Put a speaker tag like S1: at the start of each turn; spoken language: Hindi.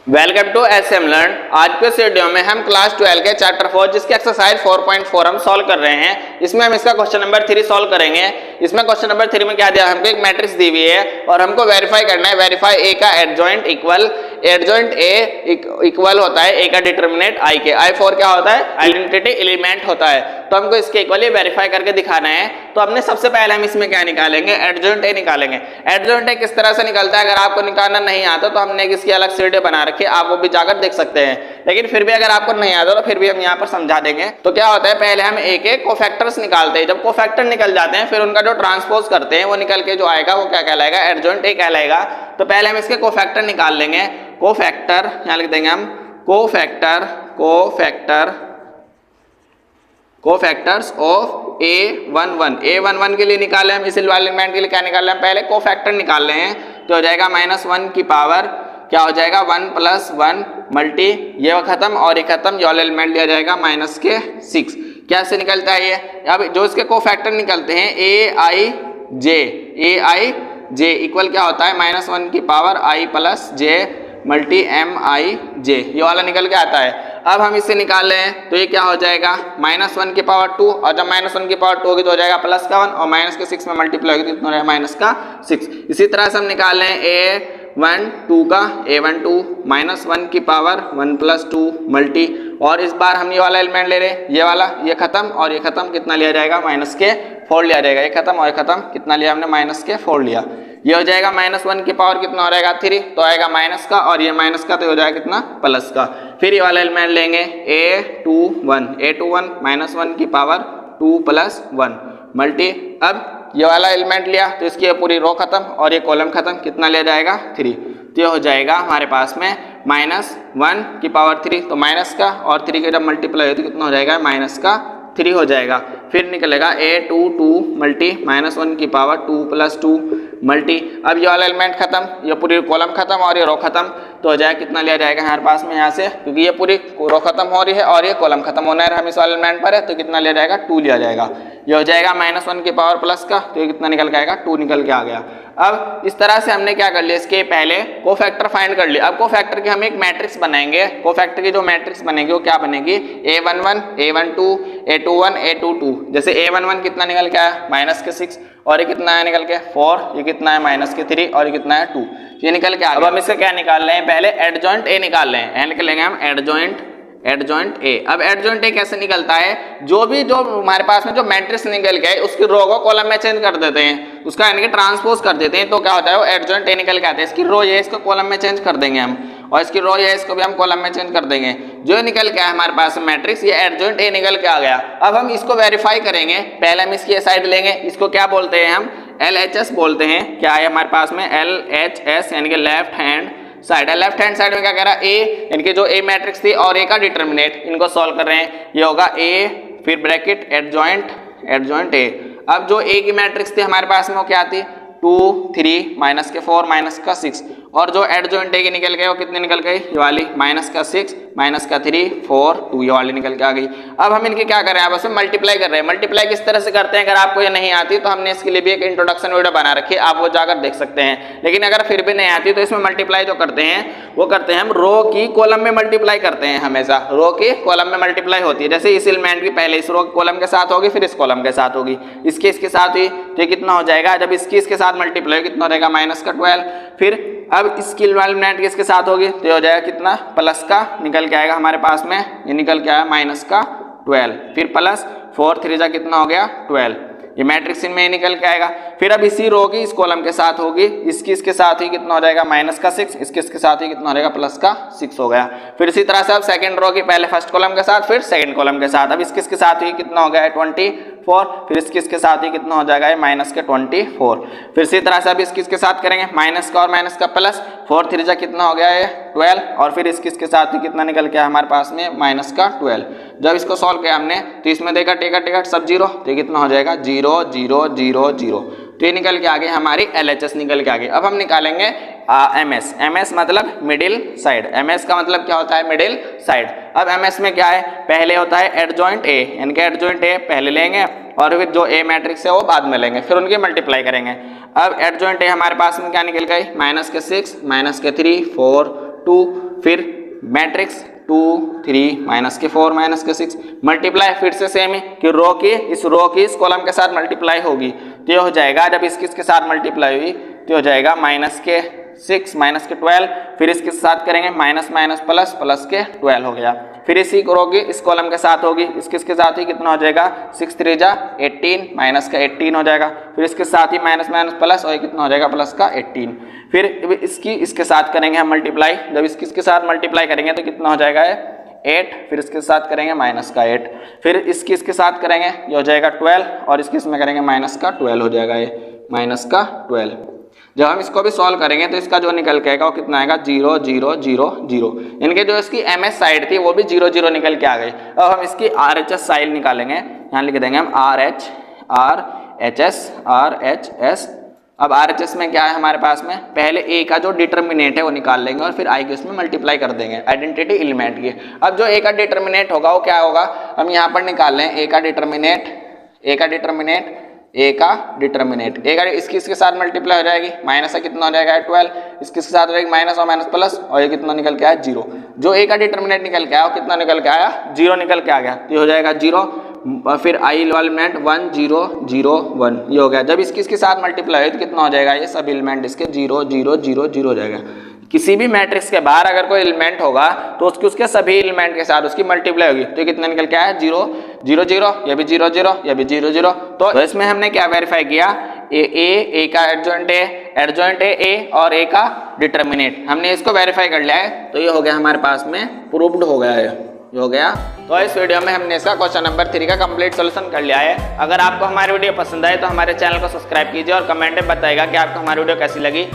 S1: Welcome to SM learn. आज के इस वीडियो में हम क्लास 12 के चैप्टर 4 जिसकी एक्सरसाइज 4.4 हम सॉल्व कर रहे हैं। इसमें हम इसका क्वेश्चन नंबर 3 सॉल्व करेंगे। इसमें क्वेश्चन नंबर 3 में क्या दिया, हमको एक मैट्रिक्स दी हुई है और हमको वेरीफाई करना है। वेरीफाई ए का एडजॉइंट एडजॉइंट ए इक्वल होता है ए का डिटर्मिनेंट आई के। आई फॉर क्या होता है, आइडेंटिटी एलिमेंट होता है। तो हमको इसके इक्वली वेरीफाई करके दिखाना है। तो हमने सबसे पहले हम इसमें क्या निकालेंगे, एडजॉइंट ए निकालेंगे। एडजॉइंट ए किस तरह से निकलता है, अगर आपको निकालना नहीं आता तो हमने इसकी अलग से वीडियो बना रखी है, आप वो भी जाकर देख सकते हैं। लेकिन फिर भी अगर आपको नहीं आता तो फिर भी हम यहाँ पर समझा देंगे। तो क्या होता है, पहले हम ए के कोफैक्टर्स निकालते हैं। जब कोफैक्टर निकल जाते हैं फिर उनका जो ट्रांसपोज करते हैं वो निकल के जो आएगा वो क्या कहलाएगा, एडजॉइंट ए कहलाएगा। तो पहले हम इसके कोफैक्टर निकाल लेंगे। कोफैक्टर यहाँ लिख देंगे हम, कोफैक्टर्स ऑफ A11 के लिए निकाले हम। इस एलिमेंट के लिए क्या निकाले हम, पहले कोफैक्टर निकाल रहे हैं। तो हो जाएगा -1 की पावर क्या हो जाएगा 1 + 1 मल्टी ये खत्म और ये खत्म, ये वाला एलिमेंट लिया जाएगा -6। क्या से निकलता है ये, अब जो इसके कोफैक्टर निकलते हैं AIJ इक्वल क्या होता है -1 की power I + j multi MIJ, ये वाला निकल के आता है। अब हम इसे निकाल रहे हैं तो ये क्या हो जाएगा -1 की पावर 2, और जब -1 की पावर 2 होगी तो हो जाएगा +1 और -6 में मल्टीप्लाई होगी तो कितना हो जाएगा -6। इसी तरह से हम निकाल रहे हैं A12 का A12 -1 की पावर 1 + 2 मल्टी, और इस बार हम ये वाला एलिमेंट ले रहे हैं, ये वाला, ये खत्म और ये खत्म, कितना लिया जाएगा -4 लिया जाएगा। ये खत्म और ये खत्म, कितना लिया हमने -4 लिया। ये हो जाएगा -1 की पावर कितना हो जाएगा 3, तो आएगा माइनस का और ये माइनस का, तो हो जाएगा कितना प्लस का। फिर ये वाला एलिमेंट लेंगे A21 -1 की पावर 2 + 1 मल्टी। अब ये वाला एलिमेंट लिया तो इसकी पूरी रो खत्म और ये कॉलम खत्म, कितना लिया जाएगा 3। तो ये हो जाएगा हमारे पास में -1 की पावर 3, तो माइनस का और 3 के जब मल्टीप्लाई हो तो कितना हो जाएगा -3 हो जाएगा। फिर निकलेगा A22 मल्टी -1 की पावर 2 + 2 मल्टी। अब ये वाला एलिमेंट खत्म, ये पूरी कॉलम खत्म और ये रो खत्म, तो हो जाएगा कितना लिया जाएगा हमारे पास में यहाँ से, क्योंकि ये पूरी रो खत्म हो रही है और ये कॉलम खत्म होना है, हम इस वाले एलिमेंट पर है तो कितना लिया जाएगा 2 लिया जाएगा। ये हो जाएगा -1 की पावर प्लस का, तो ये कितना निकल के आएगा 2 निकल के आ गया। अब इस तरह से हमने क्या कर लिया, इसके पहले कोफैक्टर फाइंड कर लिया। अब कोफैक्टर की हम एक मैट्रिक्स बनाएंगे। कोफैक्टर की जो मैट्रिक्स बनेगी वो क्या बनेगी, A11 A12 A21 A22। जैसे A11 कितना निकल के आया -6 और ये कितना है निकल के 4, ये कितना है -3 और ये कितना है 2, ये निकल के आ गया। अब हम इससे क्या निकाल रहे हैं, पहले एडजॉइंट ए निकाल रहे हैं। निकल लेंगे हम एडजॉइंट ए। अब एडजॉइंट ए कैसे निकलता है, जो हमारे पास में जो मैट्रिक्स निकल गए उसकी रो को कॉलम में चेंज कर देते हैं, उसका यानी कि ट्रांसपोज कर देते हैं, तो क्या होता है वो एडजॉइंट ए निकल के आता है। इसकी रो ये इसको कॉलम में चेंज कर देंगे हम, और इसकी रो ये इसको भी हम कॉलम में चेंज कर देंगे। जो निकल के आया हमारे पास मैट्रिक्स, ये एडजॉइंट ए निकल के आ गया। अब हम इसको वेरीफाई करेंगे। पहले हम इसकी साइड लेंगे, इसको क्या बोलते हैं हम, LHS बोलते हैं। क्या है हमारे पास में LHS यानी कि लेफ्ट हैंड साइड है। लेफ्ट हैंड साइड में क्या कह रहा है, ए यानी कि जो ए मैट्रिक्स थी और ए का डिटर्मिनेंट, इनको सॉल्व कर रहे हैं। ये होगा ए फिर ब्रैकेट एडजॉइंट ए। अब जो ए की मैट्रिक्स थी हमारे पास में वो क्या थी 2 3 -4 -6, और जो एडजॉइंट ए की निकल गए वो कितनी निकल गई, ये वाली -6 -3 4 2, ये वाली निकल के आ गई। अब हम इनके क्या कर रहे हैं, आपस में मल्टीप्लाई कर रहे हैं। मल्टीप्लाई किस तरह से करते हैं, अगर आपको ये नहीं आती तो हमने इसके लिए भी एक इंट्रोडक्शन वीडियो बना रखी है, आप वो जाकर देख सकते हैं। लेकिन अगर फिर भी नहीं आती तो इसमें मल्टीप्लाई जो करते हैं वो करते हैं हम रो की कॉलम में मल्टीप्लाई करते हैं। हमेशा रो की कॉलम में मल्टीप्लाई होती है। जैसे इस एलिमेंट की पहले इस रो कॉलम के साथ होगी, फिर इस कॉलम के साथ होगी, इसके साथ हुई तो कितना हो जाएगा, जब इसके साथ मल्टीप्लाई कितना हो जाएगा -12। फिर अब इसकी एलिमेंट किसके साथ होगी तो ये हो जाएगा कितना प्लस का निकल के आएगा हमारे पास में, ये निकल के आया -12। फिर प्लस 4 3 कितना हो गया 12, ये मैट्रिक्स इनमें निकल के आएगा। फिर अब इसी रो की इस कॉलम के साथ होगी, इसके साथ ही कितना हो जाएगा -6, इसके साथ ही कितना हो जाएगा +6 हो गया। फिर इसी तरह से अब सेकंड रो की पहले फर्स्ट कॉलम के साथ फिर सेकंड कॉलम के साथ, अब इसके साथ ही कितना हो गया 24, फिर इसके साथ ही कितना हो जाएगा -24। फिर इसी तरह से अब इसके साथ करेंगे माइनस का और माइनस का प्लस 4 3 कितना हो गया है 12, और फिर इसके साथ ही कितना निकल के हमारे पास में -12। जब इसको सॉल्व किया हमने तो इसमें देखा टिकट सब 0, तो कितना हो जाएगा 0 0 0 0, तो ये निकल के आ गई हमारी LHS निकल के आ गई। अब हम निकालेंगे MS मतलब मिडिल साइड। MS का मतलब क्या होता है, मिडिल साइड। अब MS में क्या है, पहले होता है एडजॉइंट ए, यानी कि एडजॉइंट ए पहले लेंगे और फिर जो ए मैट्रिक्स है वो बाद में लेंगे, फिर उनकी मल्टीप्लाई करेंगे। अब एडजॉइंट ए हमारे पास में क्या निकल गई -6 -3 4 2, फिर मैट्रिक्स 2 3 माइनस के 4 माइनस के 6 मल्टीप्लाई फिर से सेम ही कि रो की इस कॉलम के साथ मल्टीप्लाई होगी तो ये हो जाएगा, जब इसके साथ मल्टीप्लाई हुई तो हो जाएगा माइनस के 6 माइनस के 12, फिर इसके साथ करेंगे माइनस माइनस प्लस प्लस के 12 हो गया। फिर इसी रो की इस कॉलम के साथ होगी, इसके साथ ही कितना हो जाएगा 6 3 जा 18 माइनस का 18 हो जाएगा। फिर इसके साथ ही माइनस माइनस प्लस और कितना हो जाएगा प्लस का 18। फिर इसके साथ करेंगे हम मल्टीप्लाई, जब इसके साथ मल्टीप्लाई करेंगे तो कितना हो जाएगा 8, फिर इसके साथ करेंगे माइनस का 8, फिर इसके साथ करेंगे ये हो जाएगा 12 और इसमें करेंगे माइनस का 12 हो जाएगा, ये माइनस का 12। जब हम इसको भी सॉल्व करेंगे तो इसका जो निकल के आएगा वो कितना आएगा 0 0 0 0। इनके जो इसकी MS साइड थी वो भी 0 0 निकल के आ गई। अब हम इसकी RHS साइड निकालेंगे, यहाँ लिख देंगे हम RHS। अब RHS में क्या है हमारे पास में, पहले A का जो डिटर्मिनेंट है वो निकाल लेंगे और फिर I के उसमें मल्टीप्लाई कर देंगे आइडेंटिटी एलिमेंट की। अब जो A का डिटर्मिनेंट होगा वो क्या होगा, हम यहाँ पर निकाल लें A का डिटर्मिनेंट इसके साथ मल्टीप्लाई हो जाएगी, माइनस है कितना हो जाएगा 12, इसके साथ हो जाएगी माइनस और माइनस प्लस और ये कितना निकल के आया 0। जो A का डिटर्मिनेंट निकल के आया वो कितना निकल के आया 0 निकल के आ गया, तो ये हो जाएगा 0। फिर I एलिमेंट 1 0 0 1 ये हो गया। जब इसके साथ मल्टीप्लाई हो तो कितना हो जाएगा, ये सब एलिमेंट इसके 0 0 0 0 हो जाएगा। किसी भी मैट्रिक्स के बाहर अगर कोई एलिमेंट होगा तो उसके सभी एलिमेंट के साथ उसकी मल्टीप्लाई होगी, तो कितना निकल के आया 0 0 0, ये भी 0 0, ये भी 0 0। तो इसमें हमने क्या वेरीफाई किया, ए का एडजॉइंट है ए और ए का डिटर्मिनेंट, हमने इसको वेरीफाई कर लिया है, तो ये हो गया हमारे पास में प्रूव्ड हो गया है, ये हो गया। तो इस वीडियो में हमने इसका क्वेश्चन नंबर 3 का कंप्लीट सॉल्यूशन कर लिया है। अगर आपको हमारी वीडियो पसंद आए तो हमारे चैनल को सब्सक्राइब कीजिए और कमेंट में बताइएगा कि आपको हमारी वीडियो कैसी लगी।